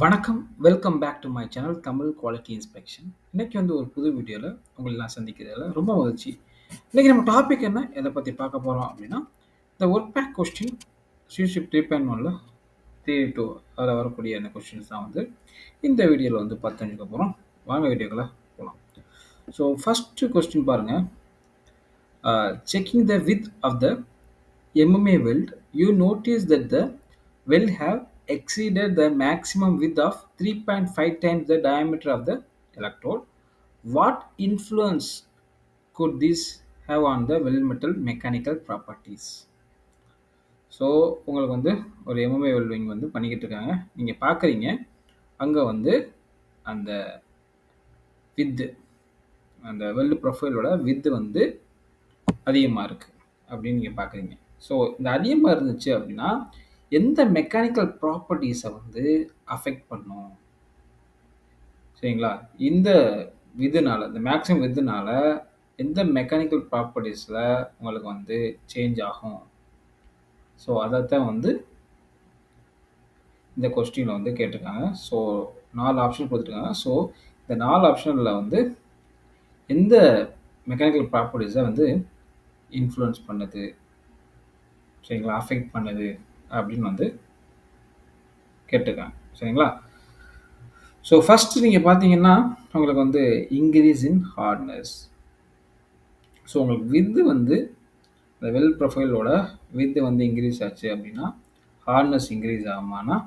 வணக்கம். Welcome back to my channel Tamil quality inspection. இன்னைக்கு ஒரு புது வீடியோல உங்கள நான் சந்திக்கிறதுல ரொம்ப மகிழ்ச்சி. இன்னைக்கு நம்ம டாபிக் என்ன? எத பத்தி பார்க்க போறோம் அப்படின்னா, இந்த ஒர்க் பேக் கொஸ்டின் சிஷிப் 3.1ல 3-2 அதில வரக்கூடிய அந்த கொஸ்டின்ஸ் தான் இந்த வீடியோல பார்த்து தெரிஞ்சுக்க போறோம். வாங்க வீடியோக்குள்ள போலாம். ஸோ ஃபர்ஸ்ட் கொஸ்டின் பாருங்க. Checking the width of the MMA weld, you notice that the weld have exceeded the maximum width of 3.5 times the diameter of the electrode. What influence could this have on the weld metal mechanical properties? So உங்களுக்கு ஒரு MMA welding பண்ணிக்கிட்டு இருக்காங்க. நீங்கள் பார்க்குறீங்க அங்கே அந்த with அந்த weld ப்ரொஃபைலோட with அதிகமாக இருக்குது அப்படின்னு நீங்கள் பார்க்குறீங்க. ஸோ இந்த அதிகமாக இருந்துச்சு அப்படின்னா எந்த மெக்கானிக்கல் ப்ராப்பர்ட்டிஸை அஃபெக்ட் பண்ணும்? சரிங்களா? இந்த விதுனால, இந்த மேக்ஸிமம் விதுனால எந்த மெக்கானிக்கல் ப்ராப்பர்ட்டிஸில் உங்களுக்கு சேஞ்ச் ஆகும்? ஸோ அதைத்தான் இந்த கொஸ்டினில் கேட்டிருக்காங்க. ஸோ 4 ஆப்ஷன் கொடுத்துருக்காங்க. ஸோ இந்த 4 ஆப்ஷனில் எந்த மெக்கானிக்கல் ப்ராப்பர்ட்டிஸை இன்ஃப்ளூயன்ஸ் பண்ணுது, சரிங்களா, அஃபெக்ட் பண்ணுது அப்படின்னு கேட்டிருக்காங்க. சரிங்களா? ஸோ ஃபர்ஸ்ட் நீங்கள் பார்த்தீங்கன்னா உங்களுக்கு இன்க்ரீஸ் இன் ஹார்ட்னஸ். ஸோ உங்களுக்கு வித்து இந்த வெல் ப்ரொஃபைலோட வித்து இன்க்ரீஸ் ஆச்சு அப்படின்னா ஹார்ட்னஸ் இன்க்ரீஸ் ஆகுமானா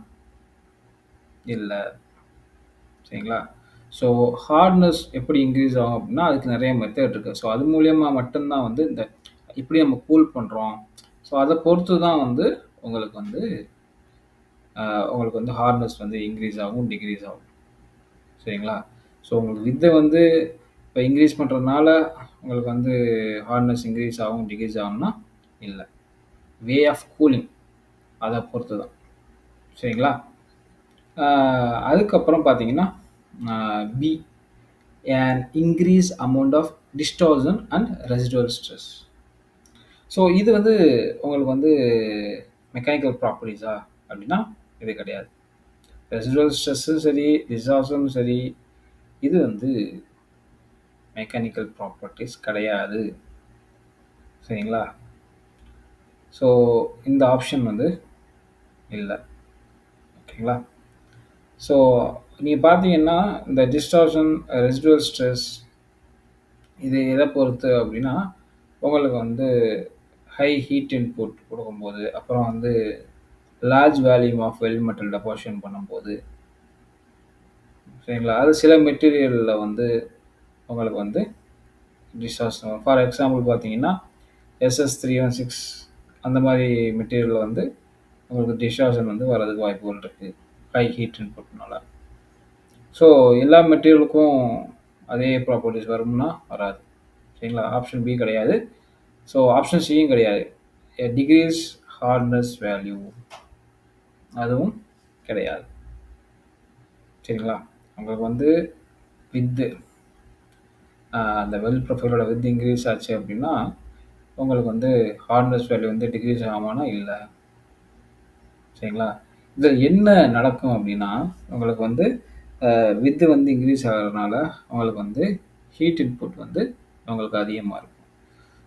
இல்லை. சரிங்களா? ஸோ ஹார்ட்னஸ் எப்படி இன்க்ரீஸ் ஆகும் அப்படின்னா அதுக்கு நிறைய மெத்தட் இருக்குது. ஸோ அது மூலியமாக மட்டும்தான் இந்த இப்படி நம்ம கூல் பண்ணுறோம். ஸோ அதை பொறுத்து தான் உங்களுக்கு உங்களுக்கு ஹார்ட்னஸ் இன்க்ரீஸ் ஆகும், டிக்ரீஸ் ஆகும். சரிங்களா? ஸோ உங்களுக்கு வித்தை இப்போ இன்க்ரீஸ் பண்ணுறதுனால உங்களுக்கு ஹார்ட்னஸ் இன்க்ரீஸ் ஆகும், டிக்ரீஸ் ஆகும்னா இல்லை. வே ஆஃப் கூலிங் அதை பொறுத்து தான். சரிங்களா? அதுக்கப்புறம் பார்த்தீங்கன்னா B an increase amount of distortion and residual stress. So இது உங்களுக்கு மெக்கானிக்கல் ப்ராப்பர்ட்டிஸா அப்படின்னா இது கிடையாது. ரெசிடுவல் ஸ்ட்ரெஸ்ஸும் சரி, டிஸ்டார்ஷனும் சரி, இது மெக்கானிக்கல் ப்ராப்பர்ட்டிஸ் கிடையாது. சரிங்களா? ஸோ இந்த ஆப்ஷன் இல்லை. ஓகேங்களா? ஸோ நீங்கள் பார்த்தீங்கன்னா இந்த டிஸ்டார்ஷன், ரெசிடுவல் ஸ்ட்ரெஸ் இது எதை பொறுத்து அப்படின்னா உங்களுக்கு ஹை ஹீட் இன்புட் கொடுக்கும்போது, அப்புறம் லார்ஜ் வேல்யூம் ஆஃப் வெல்ட் மெட்டல் டெபாசிஷன் பண்ணும்போது, சரிங்களா, அது சில மெட்டீரியலில் உங்களுக்கு டிஸ்டார்ஷன். ஃபார் எக்ஸாம்பிள் பார்த்தீங்கன்னா SS316 அந்த மாதிரி மெட்டீரியலில் உங்களுக்கு டிஸ்டார்ஷன் வர்றதுக்கு வாய்ப்புகள் இருக்குது ஹை ஹீட் இன்புட்னால. ஸோ எல்லா மெட்டீரியலுக்கும் அதே ப்ராப்பர்ட்டிஸ் வரும்னா வராது. சரிங்களா? ஆப்ஷன் பி கிடையாது. ஸோ ஆப்ஷன் சியும் கிடையாது. டிகிரீஸ் ஹார்ட்னஸ் வேல்யூ அதுவும் கிடையாது. சரிங்களா? உங்களுக்கு வித்து அந்த வெல் ப்ரொஃபைலோட வித் இன்க்ரீஸ் ஆச்சு அப்படின்னா உங்களுக்கு ஹார்ட்னஸ் வேல்யூ டிக்ரீஸ் ஆகுமானா இல்லை. சரிங்களா? இதில் என்ன நடக்கும் அப்படின்னா உங்களுக்கு வித்து இன்க்ரீஸ் ஆகிறதுனால உங்களுக்கு ஹீட் இன்புட் உங்களுக்கு அதிகமாக இருக்கும்.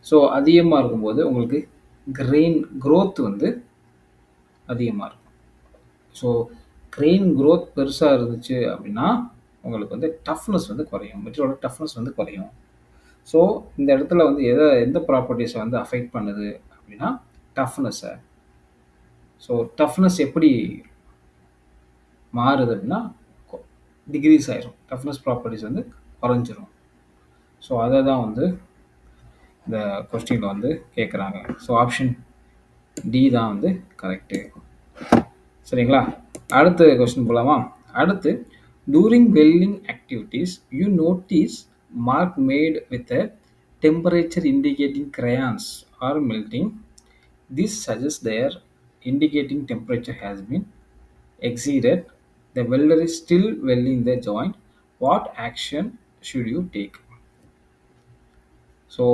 ஸோ அதிகமாக இருக்கும்போது உங்களுக்கு கிரெயின் க்ரோத் அதிகமாக இருக்கும். ஸோ கிரெயின் க்ரோத் பெருசாக இருந்துச்சு அப்படின்னா உங்களுக்கு டஃப்னஸ் குறையும், மெட்டீரியலோட டஃப்னஸ் குறையும். ஸோ இந்த இடத்துல எந்த ப்ராப்பர்ட்டிஸை அஃபெக்ட் பண்ணுது அப்படின்னா டஃப்னஸை. ஸோ டஃப்னஸ் எப்படி மாறுது அப்படின்னா டிக்ரீஸ் ஆயிரும். டஃப்னஸ் ப்ராப்பர்ட்டிஸ் குறைஞ்சிரும். ஸோ அதை தான் இந்த கொஸ்டினில் கேட்குறாங்க. ஸோ ஆப்ஷன் டி தான் கரெக்டு. சரிங்களா? அடுத்த கொஸ்டின் போகலாமா? அடுத்து during welding activities you notice mark made with a temperature indicating crayons are melting. This suggests their indicating temperature has been exceeded. The welder is still welding the joint. What action should you take? So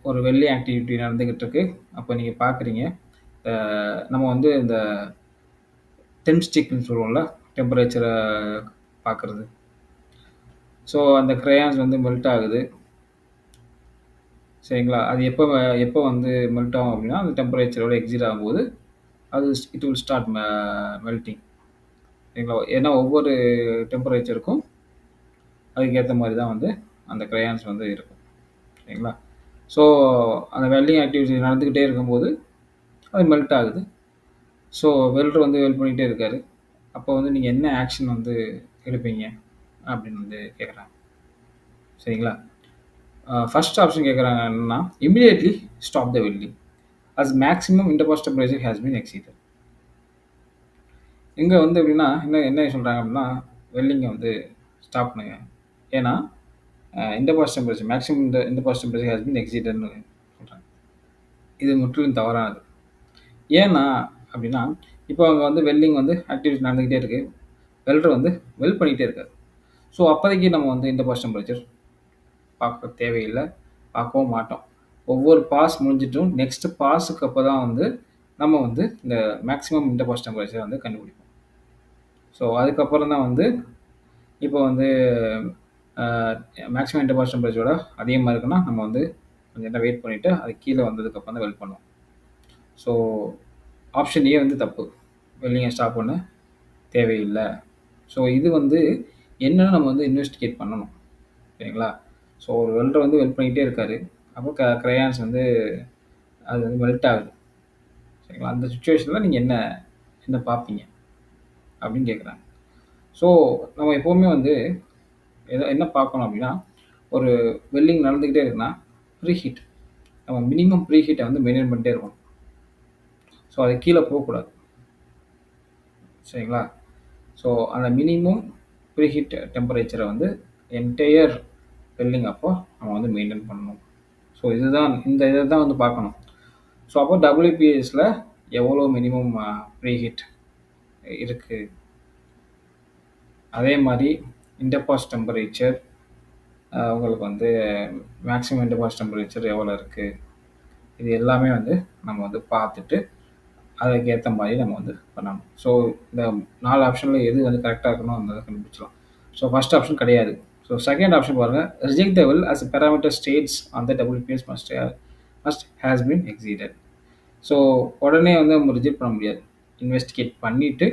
ஒரு welding activity நடந்துக்கிட்டு இருக்கு. அப்போ நீங்கள் பார்க்குறீங்க நம்ம இந்த டெம் ஸ்டிக்னு சொல்லுவோம்ல, டெம்பரேச்சரை பார்க்குறது. ஸோ அந்த கிரையான்ஸ் வந்து மெல்ட் ஆகுது. சரிங்களா? அது எப்போ வந்து மெல்ட் ஆகும் அப்படின்னா, அந்த டெம்பரேச்சரோட எக்ஸீட் ஆகும்போது, அது இட் வில் ஸ்டார்ட் மெல்ட்டிங். சரிங்களா? ஏன்னா ஒவ்வொரு டெம்பரேச்சருக்கும் அதுக்கேத்த மாரி தான் வந்து அந்த கிரையான்ஸ் வந்து இருக்கும். சரிங்களா? ஸோ அந்த வெல்டிங் ஆக்டிவிட்டி நடந்துக்கிட்டே இருக்கும்போது, அது மெல்ட் ஆகுது. ஸோ வெல்டர் வந்து வெல்ட் பண்ணிக்கிட்டே இருக்காரு. அப்போ வந்து நீங்க என்ன ஆக்ஷன் வந்து எடுப்பீங்க? அப்படின்னு வந்து கேட்குறாங்க. சரிங்களா? ஃபர்ஸ்ட் ஆப்ஷன் கேட்குறாங்க என்னன்னா, immediately stop the welding as maximum interpass temperature has been exceeded. இங்க வந்து எப்படின்னா, என்ன என்ன சொல்றாங்க அப்படின்னா, வெல்டிங்க வந்து ஸ்டாப் பண்ணுங்க. ஏன்னா, interpass temperature maximum interpass temperature has been எக்ஸீடட்ன்னு சொல்றாங்க. இது முற்றிலும் தவறானது. ஏன்னா அப்படின்னா, இப்போ அங்க வந்து வெல்டிங் வந்து ஆக்டிவிட்டி நடந்துகிட்டே இருக்கு. வெல்டர் வந்து வெல்ட் பண்ணிக்கிட்டே இருக்காரு. ஸோ அப்போதைக்கு நம்ம வந்து இன்டர்பாஸ் டெம்பரேச்சர் பார்க்க தேவையில்ல. பார்க்கவும் மாட்டோம். ஒவ்வொரு பாஸ் முடிஞ்சிட்டும் நெக்ஸ்ட் பாஸுக்கு அப்போ தான் வந்து நம்ம வந்து இந்த மேக்ஸிமம் இன்டர்பாஸ் டெம்பரேச்சர் வந்து கண்டுபிடிப்போம். ஸோ அதுக்கப்புறம் தான் வந்து இப்போ வந்து மேக்ஸிமம் இன்டர்பாஸ் டெம்பரேச்சரோட அதிகமாக இருக்குன்னா, நம்ம வந்து கொஞ்சம் நேரம் வெயிட் பண்ணிவிட்டு அது கீழே வந்ததுக்கப்புறம் தான் வெல்ட் பண்ணுவோம். ஸோ ஆப்ஷன் ஏ வந்து தப்பு. வெல்டிங்கை ஸ்டாப் பண்ண தேவையில்ல. ஸோ இது வந்து என்னன்னு நம்ம வந்து இன்வெஸ்டிகேட் பண்ணணும். சரிங்களா? ஸோ ஒரு வெல்டர் வந்து வெல்ட் பண்ணிக்கிட்டே இருக்காரு. அப்போ கிரையான்ஸ் வந்து அது வந்து மெல்ட் ஆகுது. சரிங்களா? அந்த சிச்சுவேஷனில் நீங்கள் என்ன என்ன பார்ப்பீங்க அப்படின்னு கேட்குறாங்க. ஸோ நம்ம எப்போவுமே வந்து என்ன பார்க்கணும் அப்படின்னா, ஒரு வெல்டிங் நடந்துக்கிட்டே இருக்குன்னா, ப்ரீஹீட் நம்ம மினிமம் ப்ரீஹீட்டை வந்து மெயின்டைன் பண்ணிட்டே இருக்கணும். ஸோ அது கீழே போகக்கூடாது. சரிங்களா? ஸோ அந்த மினிமம் ப்ரீஹீட் டெம்பரேச்சரை வந்து என்டையர் வெல்டிங் அப்போ நம்ம வந்து மெயின்டைன் பண்ணணும். ஸோ இந்த இதை தான் வந்து பார்க்கணும். ஸோ அப்போ WPSல எவ்வளோ மினிமம் ப்ரீஹீட் இருக்குது. அதே மாதிரி இன்டர்பாஸ் டெம்பரேச்சர் உங்களுக்கு வந்து மேக்ஸிமம் இன்டர்பாஸ் டெம்பரேச்சர் எவ்வளோ இருக்குது. இது எல்லாமே வந்து நம்ம வந்து பார்த்துட்டு அதுக்கேற்ற மாதிரி நம்ம வந்து பண்ணணும். ஸோ இந்த 4 ஆப்ஷனில் எது வந்து கரெக்டாக இருக்கணும் அந்த கண்டுபிடிச்சலாம். ஸோ ஃபர்ஸ்ட் ஆப்ஷன் கிடையாது. ஸோ செகண்ட் ஆப்ஷன் பாருங்கள், reject the weld as parameter states on the WPS must has been exceeded. So உடனே வந்து நம்ம ரிஜெக்ட் பண்ண முடியாது. இன்வெஸ்டிகேட் பண்ணிவிட்டு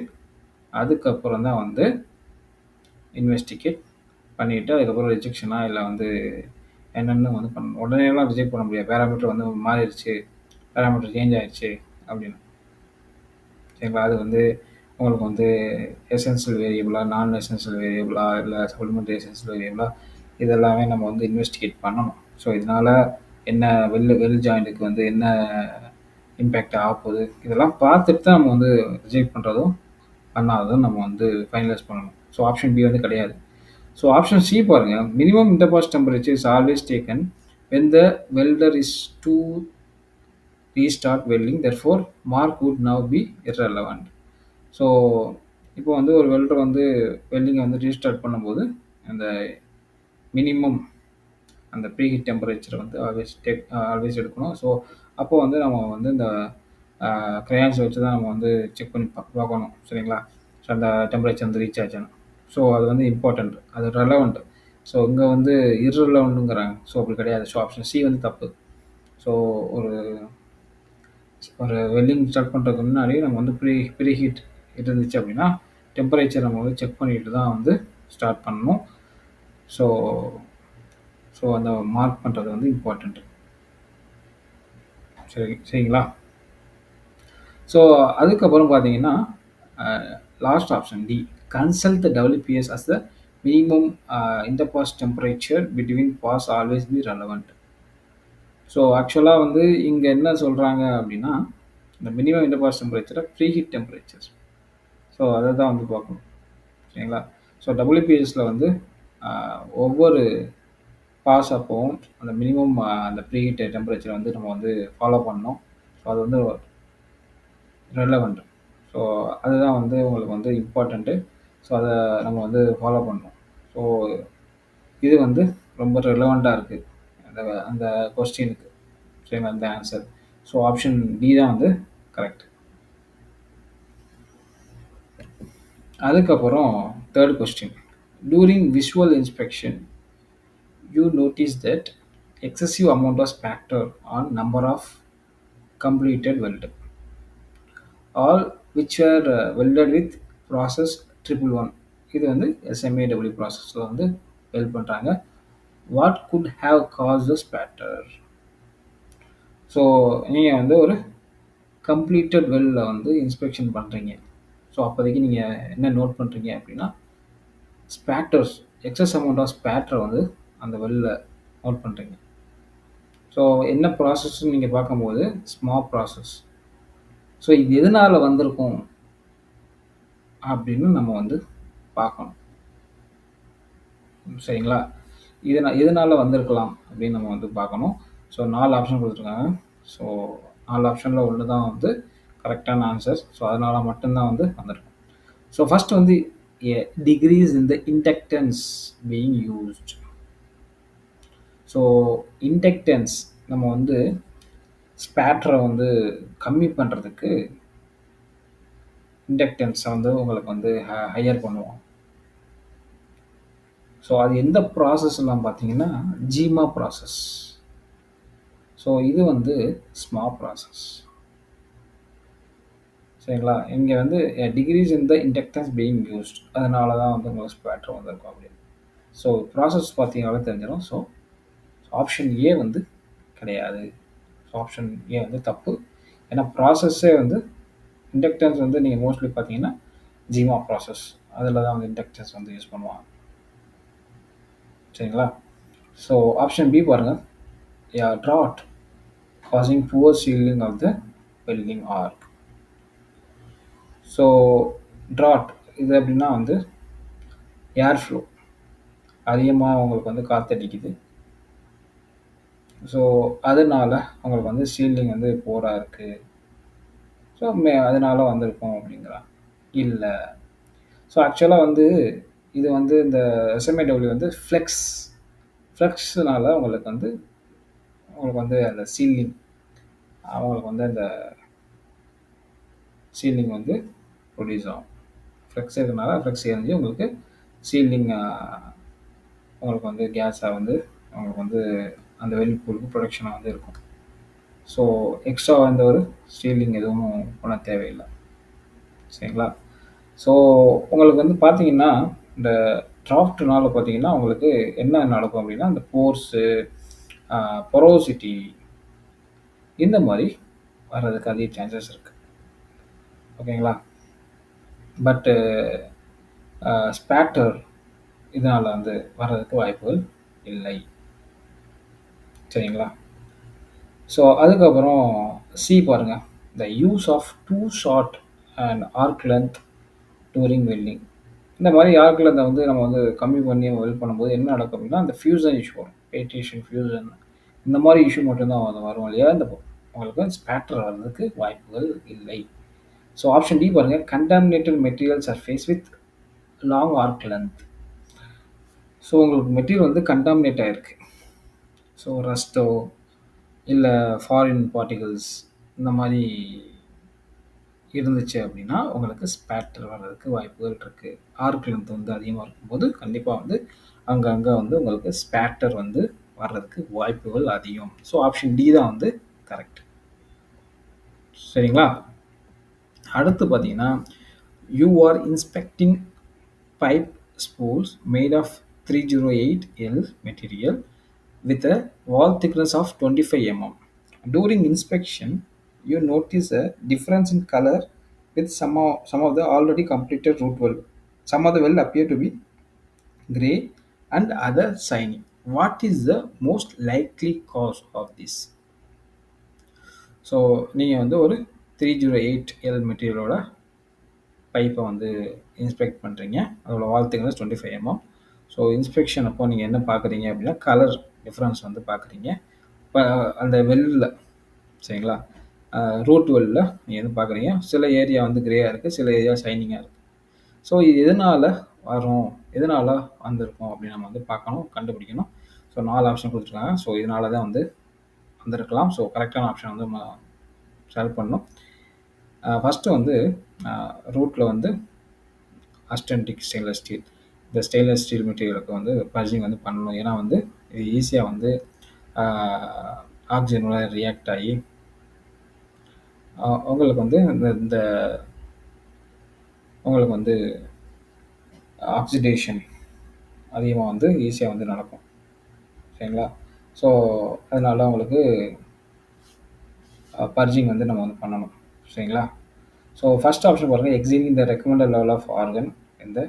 அதுக்கப்புறம் தான் வந்து இன்வெஸ்டிகேட் பண்ணிவிட்டு அதுக்கப்புறம் ரிஜெக்ஷனா இல்லை வந்து என்னென்னு வந்து பண்ணணும். உடனேலாம் ரிஜெக்ட் பண்ண முடியாது. பேராமீட்டர் வந்து மாறிடுச்சு, பேராமீட்டர் சேஞ்ச் ஆயிடுச்சு அப்படின்னு. சரிங்களா? அது வந்து உங்களுக்கு வந்து எசென்ஷியல் வேரியபிளா, நான் எசென்ஷியல் வேரியபிளா, இல்லை சப்ளிமெண்ட்ரி எசென்ஷியல் வேரியபிளா, இதெல்லாமே நம்ம வந்து இன்வெஸ்டிகேட் பண்ணணும். ஸோ இதனால் என்ன வெல் ஜாயிண்ட்டுக்கு வந்து என்ன இம்பேக்ட் ஆகப்போகுது, இதெல்லாம் பார்த்துட்டு தான் நம்ம வந்து ரிஜெக்ட் பண்ணுறதும் பண்ணாததும் நம்ம வந்து ஃபைனலைஸ் பண்ணணும். ஸோ ஆப்ஷன் பி வந்து கிடையாது. ஸோ ஆப்ஷன் சி பாருங்கள், minimum interpass temperature is always taken when the welder is to restart welding, therefore mark would now be irrelevant. So இப்போ வந்து ஒரு வெல்டர் வந்து வெல்டிங்கை வந்து ரீஸ்டார்ட் பண்ணும்போது அந்த மினிமம் அந்த ப்ரீஹீட் டெம்பரேச்சரை வந்து ஆல்வேஸ் எடுக்கணும். ஸோ அப்போ வந்து நம்ம வந்து இந்த கிரையான்ஸ் வச்சு தான் நம்ம வந்து செக் பண்ணி பார்க்கணும். சரிங்களா? ஸோ அந்த டெம்பரேச்சர் வந்து ரீச் ஆச்சான்னு. ஸோ அது வந்து இம்பார்ட்டண்ட், அது ரெலவெண்ட். ஸோ இங்கே வந்து இர்ரெலவெண்ட்டுங்கிறாங்க. ஸோ அப்படி கிடையாது. ஸோ ஆப்ஷன் சி வந்து தப்பு. ஸோ ஒரு வெல்டிங் ஸ்டார்ட் பண்ணுறதுக்கு முன்னாடி நம்ம வந்து ப்ரீஹீட் இருந்துச்சு அப்படின்னா டெம்பரேச்சர் நம்ம வந்து செக் பண்ணிட்டு தான் வந்து ஸ்டார்ட் பண்ணணும். ஸோ அந்த மார்க் பண்ணுறது வந்து இம்பார்ட்டண்ட்டு. சரிங்களா? ஸோ அதுக்கப்புறம் பார்த்தீங்கன்னா last option D, consult the WPS as the minimum interpass temperature between pass always be relevant. So ஆக்சுவலாக வந்து இங்கே என்ன சொல்கிறாங்க அப்படின்னா, இந்த மினிமம் இன்டர்பாஸ் டெம்பரேச்சரை ப்ரீஹீட் டெம்பரேச்சர். ஸோ அதை தான் வந்து பார்க்கணும். சரிங்களா? ஸோ WPSல வந்து ஒவ்வொரு பாஸ் அப்போவும் அந்த மினிமம் அந்த ப்ரீஹீட் டெம்பரேச்சரை வந்து நம்ம வந்து ஃபாலோ பண்ணணும். ஸோ அது வந்து ரெலவெண்ட். ஸோ அதுதான் வந்து உங்களுக்கு வந்து இம்பார்ட்டண்ட்டு. ஸோ அதை நம்ம வந்து ஃபாலோ பண்ணணும். ஸோ இது வந்து ரொம்ப ரெலவெண்ட்டாக இருக்குது அந்த அந்த கொஸ்டினுக்கு. சரிங்களா? அந்த ஆன்சர். ஸோ ஆப்ஷன் டி தான் வந்து கரெக்ட். அதுக்கப்புறம் third question. During visual inspection you notice that excessive amount of spatter on number of completed weld, all which were welded with process triple one. இது வந்து SMAW ப்ராசஸில் வந்து weld பண்ணுறாங்க. What could have cause the spatter? So நீங்கள் வந்து ஒரு completed வெல்ல வந்து இன்ஸ்பெக்ஷன் பண்ணுறீங்க. ஸோ அப்போதைக்கு நீங்கள் என்ன நோட் பண்ணுறீங்க அப்படின்னா, ஸ்பேட்டர்ஸ், எக்ஸஸ் அமௌண்ட் ஆஃப் ஸ்பேட்டரை வந்து அந்த வெல்ல நோட் பண்ணுறீங்க. ஸோ என்ன ப்ராசஸ்ன்னு நீங்கள் பார்க்கும்போது ஸ்மால் ப்ராசஸ். ஸோ இது எதனால் வந்திருக்கும் அப்படின்னு நம்ம வந்து பார்க்கணும். சரிங்களா? எதனால் வந்திருக்கலாம் அப்படின்னு நம்ம வந்து பார்க்கணும். ஸோ 4 ஆப்ஷன் கொடுத்துருக்காங்க. ஸோ 4 ஆப்ஷனில் ஒன்று தான் வந்து கரெக்டான ஆன்சர்ஸ். ஸோ அதனால் மட்டும்தான் வந்து வந்திருக்கும். ஸோ ஃபஸ்ட் வந்து degrees in the inductance being used. So inductance நம்ம வந்து ஸ்பேட்டரை வந்து கம்மி பண்ணுறதுக்கு இண்டக்டன்ஸை வந்து உங்களுக்கு வந்து ஹையர் பண்ணுவோம். ஸோ அது எந்த ப்ராசஸ்லாம் பார்த்தீங்கன்னா ஜீமா ப்ராசஸ். ஸோ இது வந்து ஸ்மால் ப்ராசஸ். சரிங்களா? இங்கே வந்து degrees in the inductance being used, அதனால தான் வந்து உங்களுக்கு ஸ்பேட்டர் வந்திருக்கும் அப்படின்னு. ஸோ ப்ராசஸ் பார்த்தீங்கனாலே தெரிஞ்சிடும். ஸோ ஆப்ஷன் ஏ வந்து கிடையாது. ஸோ ஆப்ஷன் ஏ வந்து தப்பு. ஏன்னா ப்ராசஸ்ஸே வந்து இண்டக்டன்ஸ் வந்து நீங்கள் மோஸ்ட்லி பார்த்தீங்கன்னா ஜீமா ப்ராசஸ், அதில் தான் வந்து இண்டக்டன்ஸ் வந்து யூஸ் பண்ணுவாங்க. சரிங்களா? ஸோ ஆப்ஷன் பி பாருங்கள். drought causing poor sealing of the welding arc. So drought இது அப்படின்னா வந்து ஏர் ஃப்ளோ அதிகமாக உங்களுக்கு வந்து காற்றடிக்குது. ஸோ அதனால் உங்களுக்கு வந்து சீலிங் வந்து போராக இருக்குது. ஸோ அதனால் வந்திருக்கும் அப்படிங்கிறான். இல்லை. ஸோ ஆக்சுவலாக வந்து இது வந்து இந்த SMAW வந்து ஃப்ளெக்ஸ்னால உங்களுக்கு வந்து அந்த சீலிங் அவங்களுக்கு வந்து அந்த சீலிங் வந்து ப்ரொடியூஸ் ஆகும். ஃப்ளெக்ஸ் இருக்கிறனால ஃப்ளெக்ஸ் எரிஞ்சு உங்களுக்கு சீலிங் உங்களுக்கு வந்து கேஸாக வந்து உங்களுக்கு வந்து அந்த வெளிப்பொருளுக்கு ப்ரொடக்ஷனாக வந்து இருக்கும். ஸோ எக்ஸ்ட்ரா வந்து ஒரு சீலிங் எதுவும் பண்ண தேவையில்லை. சரிங்களா? ஸோ உங்களுக்கு வந்து பார்த்தீங்கன்னா இந்த டிராஃப்ட்னால பார்த்தீங்கன்னா உங்களுக்கு என்ன நடக்கும் அப்படின்னா அந்த போர்ஸு, பொரோசிட்டி இந்த மாதிரி வர்றதுக்கு அதிக சான்சஸ் இருக்குது. ஓகேங்களா? பட்டு ஸ்பேட்டர் இதனால் வந்து வர்றதுக்கு வாய்ப்புகள் இல்லை. சரிங்களா? ஸோ அதுக்கப்புறம் சி பாருங்கள். The use of too short and arc length during welding. இந்த மாதிரி ஆர்க் லென்த்தை வந்து நம்ம வந்து கம்மி பண்ணி வெல்ட் பண்ணும்போது என்ன நடக்கும் அப்படின்னா அந்த ஃபியூசன் இஷ்யூ வரும். பேட்ரேஷன் ஃபியூசன் இந்த மாதிரி இஷ்யூ மட்டும்தான் அது வரும் இல்லையா? இந்த உங்களுக்கு ஸ்பேட்டர் வர்றதுக்கு வாய்ப்புகள் இல்லை. ஸோ ஆப்ஷன் டி பாருங்கள். Contaminated material surface with long arc length. So உங்களுக்கு மெட்டீரியல் வந்து கண்டாமினேட் ஆகிருக்கு. ஸோ ரஸ்ட்டோ இல்லை ஃபாரின் பார்ட்டிகல்ஸ் இந்த மாதிரி இருந்துச்சு அப்படின்னா உங்களுக்கு ஸ்பேட்டர் வர்றதுக்கு வாய்ப்புகள் இருக்குது. ஆர்க் லென்த் வந்து அதிகமாக இருக்கும்போது கண்டிப்பாக வந்து அங்கங்கே வந்து உங்களுக்கு ஸ்பேட்டர் வந்து வர்றதுக்கு வாய்ப்புகள் அதிகம். ஸோ ஆப்ஷன் டி தான் வந்து கரெக்ட். சரிங்களா? அடுத்து பார்த்தீங்கன்னா you are inspecting pipe spools made of 308L material with a wall thickness of 25 mm. During inspection, you notice a difference in color with some of the already completed root well. Some of the well appear to be gray and other shiny. What is the most likely cause of this? So நீங்கள் வந்து ஒரு 308L மெட்டீரியலோட பைப்பை வந்து inspect பண்ணுறீங்க. அதோட வால் thickness 25 mm. So inspection அப்போ நீங்கள் என்ன பார்க்குறீங்க அப்படின்னா கலர் டிஃப்ரென்ஸ் வந்து பார்க்குறீங்க. இப்போ அந்த வெல்லில் சரிங்களா, ரூட் வெல்லில் நீங்கள் எது பார்க்குறீங்க, சில ஏரியா வந்து கிரேயாக இருக்குது, சில ஏரியா ஷைனிங்காக இருக்குது. ஸோ இது எதனால் வரும், எதனால் வந்திருக்கும் அப்படின்னு நம்ம வந்து பார்க்கணும், கண்டுபிடிக்கணும். ஸோ 4 ஆப்ஷன் கொடுத்துருக்காங்க. ஸோ இதனால தான் வந்து வந்திருக்கலாம். ஸோ கரெக்டான ஆப்ஷன் வந்து நம்ம செலக்ட் பண்ணணும். ஃபஸ்ட்டு வந்து ரூட்டில் வந்து அஸ்டென்டிக் ஸ்டெயின்லெஸ் ஸ்டீல். இந்த ஸ்டெயின்லெஸ் ஸ்டீல் மெட்டீரியலுக்கு வந்து பர்ஜிங் வந்து பண்ணணும். ஏன்னா வந்து இது ஈஸியாக வந்து ஆக்சிஜனோட ரியாக்ட் ஆகி உங்களுக்கு வந்து இந்த இந்த உங்களுக்கு வந்து ஆக்சிடேஷன் அதிகமாக வந்து ஈஸியாக வந்து நடக்கும். சரிங்களா? ஸோ அதனால உங்களுக்கு பர்ஜிங் வந்து நம்ம வந்து பண்ணணும். சரிங்களா? ஸோ ஃபர்ஸ்ட் ஆப்ஷன் பாருங்கள், exceeding the recommended level of argon இந்த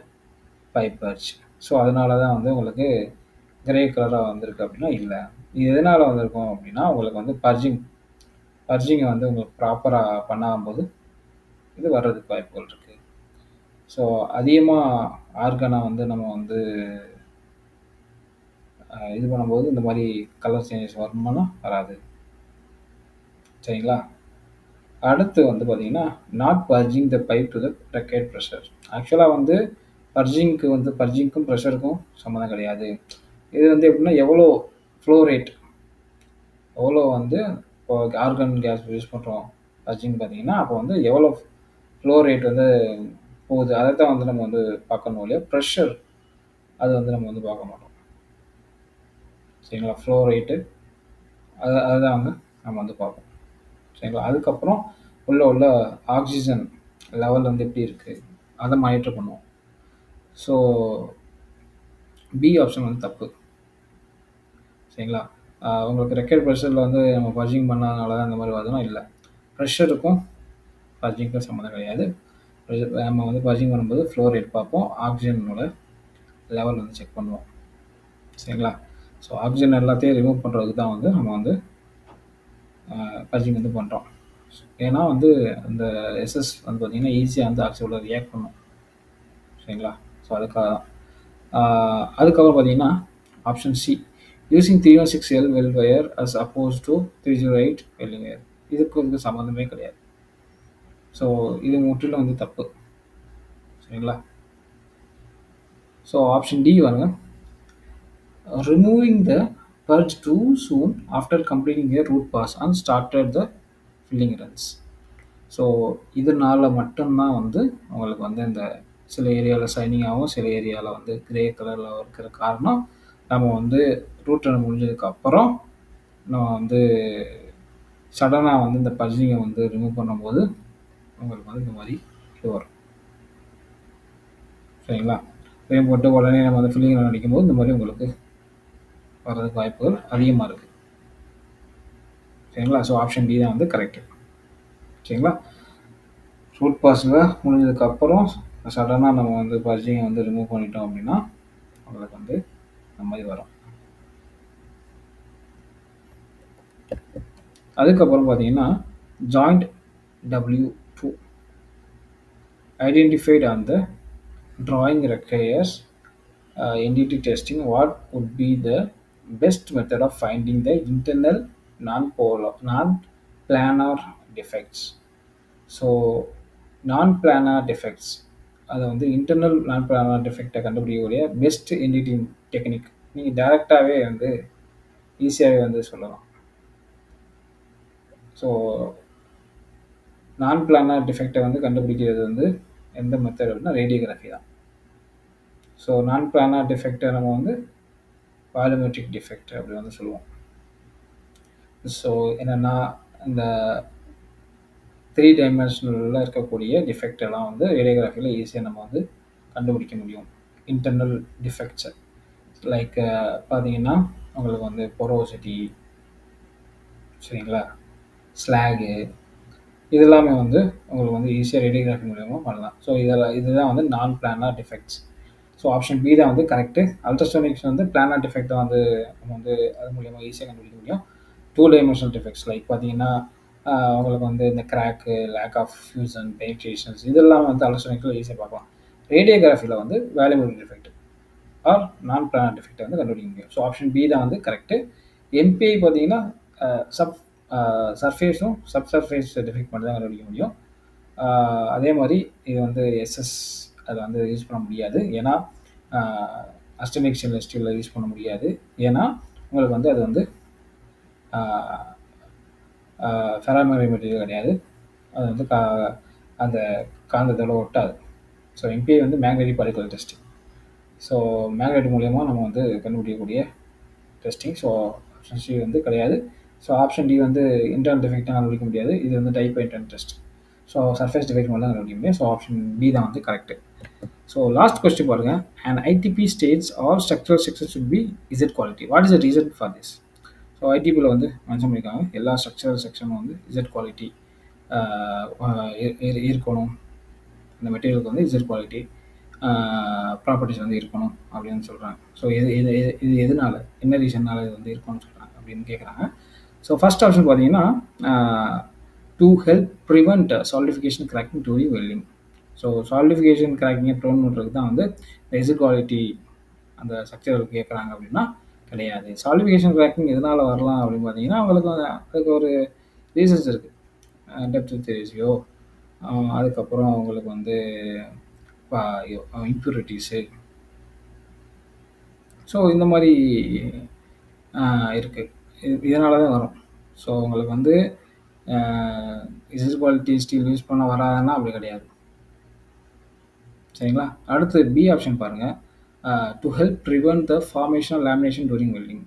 பைப் பர்ஜ். ஸோ அதனால தான் வந்து உங்களுக்கு கிரே கலராக வந்திருக்கு அப்படின்னா இல்லை. இது எதனால் வந்திருக்கும் அப்படின்னா உங்களுக்கு வந்து பர்ஜிங்கை வந்து உங்களுக்கு ப்ராப்பராக பண்ணாகும்போது இது வர்றதுக்கு வாய்ப்புகள் இருக்குது. ஸோ அதிகமாக ஆர்கனை வந்து நம்ம வந்து இது பண்ணும்போது இந்த மாதிரி கலர் சேஞ்சஸ் வருமானா வராது. சரிங்களா? அடுத்து வந்து பார்த்தீங்கன்னா, not purging the pipe to the required pressure. ஆக்சுவலாக வந்து பர்ஜிங்க்கும் ப்ரெஷருக்கும் சம்மந்தம் கிடையாது. இது வந்து எப்படின்னா எவ்வளோ ஃப்ளோ ரேட், எவ்வளோ வந்து இப்போ ஆர்கன் கேஸ் யூஸ் பண்ணுறோம் பர்ஜிங் பார்த்தீங்கன்னா, அப்போ வந்து எவ்வளோ ஃப்ளோ ரேட் வந்து போகுது, அதை தான் வந்து நம்ம வந்து பார்க்கணும் இல்லையா. ப்ரெஷர் அது வந்து நம்ம வந்து பார்க்க மாட்டோம். சரிங்களா? ஃப்ளோ ரேட்டு அதுதான் வந்து நம்ம வந்து பார்ப்போம். சரிங்களா? அதுக்கப்புறம் உள்ள ஆக்சிஜன் லெவல் வந்து எப்படி இருக்குது அதை மானிட்டர் பண்ணுவோம். ஸோ பி ஆப்ஷன் வந்து தப்பு. சரிங்களா? உங்களுக்கு ரெக்கையர்ட் ப்ரெஷரில் வந்து நம்ம பர்ஜிங் பண்ணாதனால தான் இந்த மாதிரி வருதுன்னா இல்லை. ப்ரெஷருக்கும் பர்ஜிங்க்கும் சம்மந்தம் கிடையாது. நம்ம வந்து பர்ஜிங் பண்ணும்போது ஃப்ளோ ரேட் பார்ப்போம், ஆக்சிஜனோட லெவல் வந்து செக் பண்ணுவோம். சரிங்களா? ஸோ ஆக்சிஜன் எல்லாத்தையும் ரிமூவ் பண்ணுறதுக்கு தான் வந்து நம்ம வந்து பர்ஜிங் வந்து பண்ணுறோம். ஏன்னா வந்து இந்த எஸ்எஸ் வந்து பார்த்திங்கன்னா ஈஸியாக வந்து ஆக்சிஜனோட ரியாக்ட் பண்ணும். சரிங்களா? ஸோ அதுக்காக தான். அதுக்கப்புறம் பார்த்தீங்கன்னா option C, using 316L weld wire as opposed to 308 welding wire. இதுக்கு சம்மந்தமே கிடையாது. ஸோ இது முற்றிலும் வந்து தப்பு. சரிங்களா? ஸோ ஆப்ஷன் டி வருங்க, removing the purge too soon after completing a root pass and started the filling runs. So இதனால் மட்டும்தான் வந்து உங்களுக்கு வந்து இந்த சில ஏரியாவில் ஷைனிங் ஆகும், சில ஏரியாவில் வந்து கிரே கலரில் இருக்கிற காரணம் நம்ம வந்து ரூட் ரன் முடிஞ்சதுக்கப்புறம் நம்ம வந்து சடனாக வந்து இந்த பர்ஜிங்கை வந்து ரிமூவ் பண்ணும்போது உங்களுக்கு வந்து இந்த மாதிரி இது வரும். சரிங்களா? ஃப்ரேம் போட்டு உடனே நம்ம வந்து ஃபில்லிங் ரன் அடிக்கும்போது இந்த மாதிரி உங்களுக்கு வர்றதுக்கு வாய்ப்புகள் அதிகமாக இருக்குது. சரிங்களா? ஸோ ஆப்ஷன் டி தான் வந்து கரெக்டு. சரிங்களா? ரூட் பாஸில் முடிஞ்சதுக்கப்புறம் சடனாக நம்ம வந்து பர்ஜிங்கை வந்து ரிமூவ் பண்ணிட்டோம் அப்படின்னா உங்களுக்கு வந்து இந்த மாதிரி வரும். அதுக்கப்புறம் பார்த்தீங்கன்னா joint W2 identified on the drawing requires NDT testing. What would be the best method of finding the internal non-planar defects? So non-planar defects அதை வந்து இன்டர்னல் non-planar defectை கண்டுபிடிக்கக்கூடிய பெஸ்ட் என்டிட்டி டெக்னிக் நீங்கள் டைரெக்டாகவே வந்து ஈஸியாகவே வந்து சொல்லலாம். ஸோ non-planar டிஃபெக்டை வந்து கண்டுபிடிக்கிறது வந்து எந்த மெத்தட் அப்படின்னா ரேடியோகிராஃபி தான். ஸோ non-planar டிஃபெக்டை நம்ம வந்து வால்யூமெட்ரிக் டிஃபெக்ட் அப்படி வந்து சொல்லுவோம். ஸோ என்னென்னா இந்த 3 டைமென்ஷனலில் இருக்கக்கூடிய டிஃபெக்ட் எல்லாம் வந்து ரேடியோகிராஃபியில் ஈஸியாக நம்ம வந்து கண்டுபிடிக்க முடியும். இன்டர்னல் டிஃபெக்ட்ஸை லைக் பார்த்தீங்கன்னா உங்களுக்கு வந்து பொரோசிட்டி, சரிங்களா, ஸ்லாகு, இதெல்லாமே வந்து உங்களுக்கு வந்து ஈஸியாக ரேடியோகிராஃபி மூலியமாக பண்ணலாம். ஸோ இதுதான் வந்து non-planar defects. So option B தான் வந்து கரெக்டு. அல்ட்ராசோனிக்ஸ் வந்து பிளானர் டிஃபெக்டை வந்து நம்ம வந்து அது மூலியமாக ஈஸியாக கண்டுபிடிக்க முடியும். 2 டைமென்ஷனல் டிஃபெக்ட்ஸ் லைக் பார்த்தீங்கன்னா உங்களுக்கு வந்து இந்த கிராக்கு, லேக் ஆஃப் ஃபியூசன், பெனிட்ரேஷன்ஸ் இதெல்லாம் வந்து அல்ட்ராசோனிக்கில் ஈஸியாக பார்க்கலாம். ரேடியோகிராஃபியில் வந்து வேல்யூமெட்ரிக் டிஃபெக்ட் ஆர் நான்-பிளானர் டிஃபெக்டை வந்து கண்டுபிடிக்க முடியும். ஸோ ஆப்ஷன் பி தான் வந்து கரெக்டு. என்பிஐ பார்த்தீங்கன்னா சர்ஃபேஸும் சர்ஃபேஸ் டிஃபெக்ட் மட்டும் தான் கண்டுபிடிக்க முடியும். அதே மாதிரி இது வந்து எஸ்எஸ் அதில் வந்து யூஸ் பண்ண முடியாது. ஏன்னா அஸ்டெனிக் ஸ்டெயின்லெஸ் ஸ்டீலில் யூஸ் பண்ண முடியாது. ஏன்னா உங்களுக்கு வந்து அது வந்து ஃபெராமைட் மெட்டீரியல் கிடையாது. அது வந்து அந்த காந்தத்தோட ஒட்டாது. ஸோ எம்பிஐ வந்து magnetic particle testing. So magnet மூலியமா நம்ம வந்து கண்டுபிடிக்கக்கூடிய டெஸ்டிங். ஸோ ஆப்ஷன் சி வந்து கிடையாது. ஸோ ஆப்ஷன் டி வந்து இன்டர்னல் டிஃபெக்டாக கண்டுபிடிக்க முடியாது. இது வந்து type internal test. So surface defect மட்டும் தான் கண்டுபிடிக்க முடியும். ஸோ ஆப்ஷன் பி தான் வந்து கரெக்ட். ஸோ லாஸ்ட் கொஸ்டின் பாருங்க. And IDP states all structural section should be Z quality. What is the reason for this? So ஐடிபியில் வந்து மென்ஷன் பண்ணியிருக்காங்க எல்லா ஸ்ட்ரக்சரல் செக்ஷனும் வந்து இசட் குவாலிட்டி இருக்கணும். அந்த மெட்டீரியலுக்கு வந்து இசட் குவாலிட்டி ப்ராப்பர்ட்டிஸ் வந்து இருக்கணும் அப்படின்னு சொல்கிறாங்க. ஸோ இது எதனால, என்ன ரீசன்னால இது வந்து இருக்கணும்னு சொல்கிறாங்க அப்படின்னு கேட்குறாங்க. ஸோ ஃபர்ஸ்ட் ஆப்ஷன் பார்த்தீங்கன்னா to help prevent solidification cracking during welding. So solidification கிராக்கிங்கை ப்ரிவெண்ட் பண்ணுறதுக்கு தான் வந்து இசட் குவாலிட்டி அந்த ஸ்ட்ரக்சரல் கேட்குறாங்க அப்படின்னா கிடையாது. சாலிடிஃபிகேஷன் கிராக்கிங் எதனால் வரலாம் அப்படின்னு பார்த்தீங்கன்னா அவங்களுக்கு அதுக்கு ஒரு ரீசன்ஸ் இருக்குது. டெப்த் ரேஷியோ, அதுக்கப்புறம் அவங்களுக்கு வந்து இம்ப்யூரிட்டிஸு, ஸோ இந்த மாதிரி இருக்குது. இதனால தான் வரும். ஸோ உங்களுக்கு வந்து இசட் குவாலிட்டி ஸ்டீல் யூஸ் பண்ண வராதுன்னா அப்படி கிடையாது. சரிங்களா? அடுத்து பி ஆப்ஷன் பாருங்கள். To help prevent the formation of lamination during welding.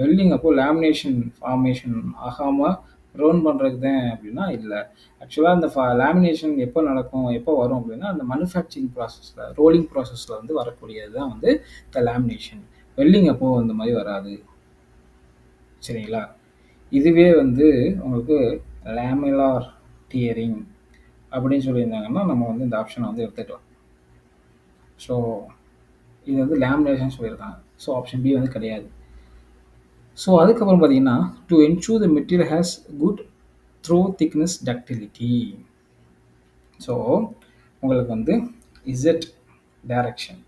Welding அப்போது லேமினேஷன் ஃபார்மேஷன் ஆகாமல் ப்ரிவெண்ட் பண்ணுறதுக்கு தான் அப்படின்னா இல்லை. ஆக்சுவலாக அந்த லேமினேஷன் எப்போ நடக்கும், எப்போ வரும் அப்படின்னா அந்த மேனுஃபேக்சரிங் ப்ராசஸில், ரோலிங் ப்ராசஸில் வந்து வரக்கூடியது தான் வந்து த லேமினேஷன். வெல்டிங் அப்போது அந்த மாதிரி வராது. சரிங்களா? இதுவே வந்து உங்களுக்கு லேமினார் டியரிங் அப்படின்னு சொல்லியிருந்தாங்கன்னா நம்ம வந்து இந்த ஆப்ஷனை வந்து எடுத்துக்கலாம். ஸோ இது வந்து லேமினேஷன் சொல்லியிருக்காங்க. ஸோ ஆப்ஷன் பி வந்து கிடையாது. ஸோ அதுக்கப்புறம் பார்த்தீங்கன்னா to ensure the material has good throw thickness ductility. So உங்களுக்கு வந்து இசட் டைரக்ஷன்.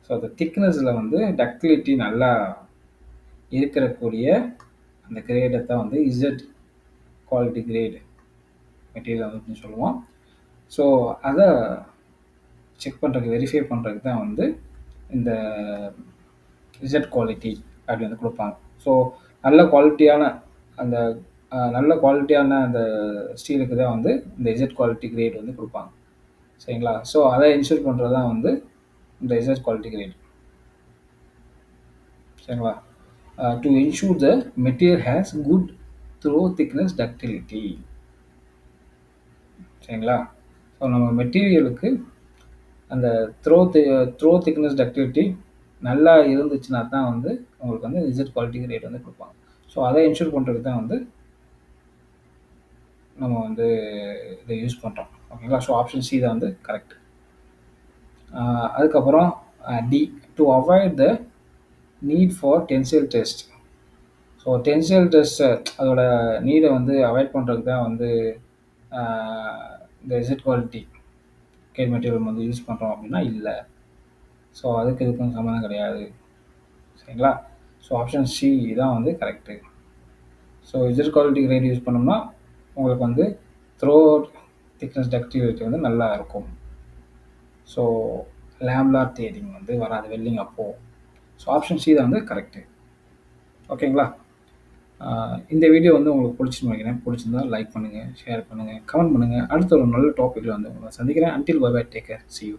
ஸோ அந்த திக்னஸில் வந்து டக்டிலிட்டி நல்லா இருக்கக்கூடிய அந்த கிரேடை தான் வந்து இசட் குவாலிட்டி கிரேடு மெட்டீரியல் அப்படின்னு சொல்லுவோம். ஸோ அதை செக் பண்ணுறதுக்கு, வெரிஃபை பண்ணுறதுக்கு தான் வந்து இந்த இசட் குவாலிட்டி அப்படி வந்து கொடுப்பாங்க. ஸோ நல்ல குவாலிட்டியான அந்த ஸ்டீலுக்கு தான் வந்து இந்த இசட் குவாலிட்டி கிரேட் வந்து கொடுப்பாங்க. சரிங்களா? ஸோ அதை இன்ஷூர் பண்ணுறது தான் வந்து இந்த இசட் குவாலிட்டி கிரேட். சரிங்களா? To insure the material has good throw thickness ductility. சரிங்களா? ஸோ நம்ம மெட்டீரியலுக்கு அந்த த்ரோ திக்னஸ் டக்டிலிட்டி நல்லா இருந்துச்சுன்னா தான் வந்து உங்களுக்கு வந்து இசட் குவாலிட்டி கிரேட் வந்து கொடுப்பாங்க. ஸோ அதை இன்ஷூர் பண்ணுறதுக்கு தான் வந்து நம்ம வந்து இதை யூஸ் பண்ணுறோம். ஓகேங்களா? ஸோ ஆப்ஷன் சி தான் வந்து கரெக்ட். அதுக்கப்புறம் D to avoid the need for tensile test. So tensile test அதோட நீடை வந்து அவாய்ட் பண்ணுறதுக்கு தான் வந்து இந்த இசட் குவாலிட்டி கேட் மெட்டீரியல் வந்து யூஸ் பண்ணுறோம் அப்படின்னா இல்லை. ஸோ அதுக்கு இதுக்கும் சம்மந்தம் கிடையாது. சரிங்களா? ஸோ ஆப்ஷன் சி தான் வந்து correct. So Z quality grade use பண்ணோம்னா உங்களுக்கு வந்து த்ரோ திக்னஸ் டக்டிலிட்டி வந்து நல்லா இருக்கும். ஸோ லேமினார் டியரிங் வந்து வராது வெல்டிங் அப்போது. ஸோ ஆப்ஷன் சி தான் வந்து கரெக்டு. ஓகேங்களா? இந்த வீடியோ வந்து உங்களுக்கு பிடிச்சின்னு நினைக்கிறேன். பிடிச்சிருந்தா லைக் பண்ணுங்கள், ஷேர் பண்ணுங்கள், கமெண்ட் பண்ணுங்கள். அடுத்த ஒரு நல்ல டாப்பிக்கில் வந்து உங்களை சந்திக்கிறேன். Until bye bye, take care, see you.